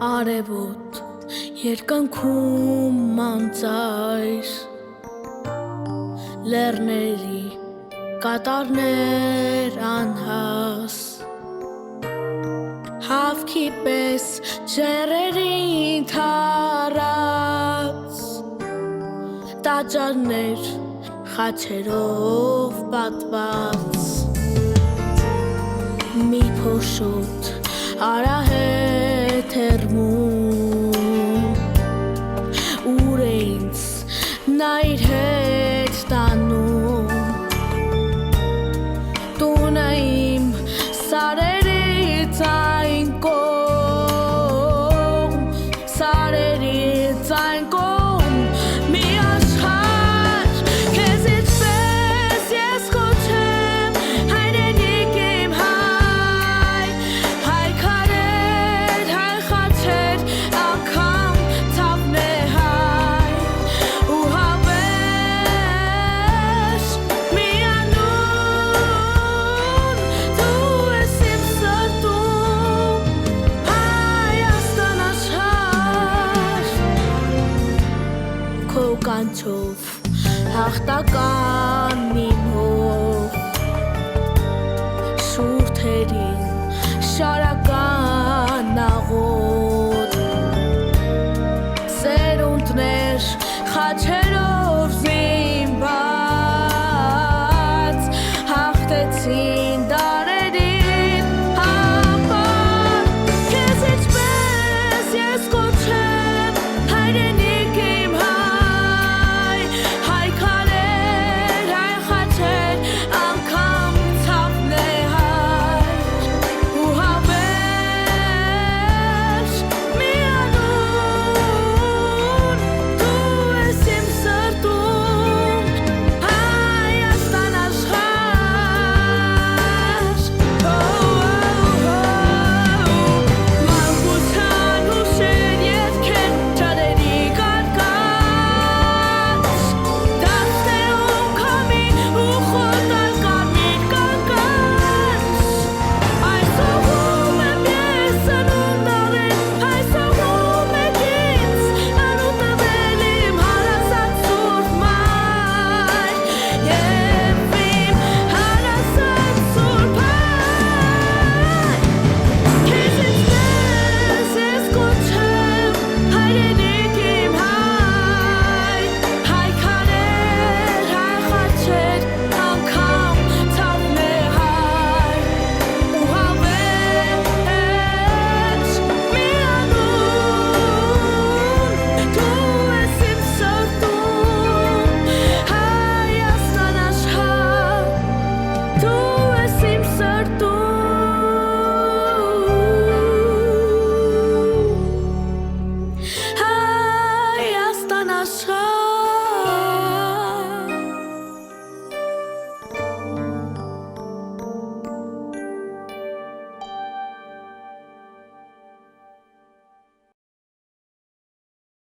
Արևոտ երկնքում մանծայր լեռների կատարներ անհաս հավքի պես ջերերին թարած տաճարներ խաչերով պատված մի փոշոտ արահետ հեռվում ուր ինձ նա իր հետ տանում տունը իմ սարերից այն կողմ սարերից այն կողմ մի աշխարհ քեզ ինչպես ես խոչեմ հայրենիք իմ հայ քարեր հայ խաչեր անգամ թավն է հայ ու հավես մի անուն դու ես իմ սրտում Հայաստան աշխարհ քո կանչով հաղթական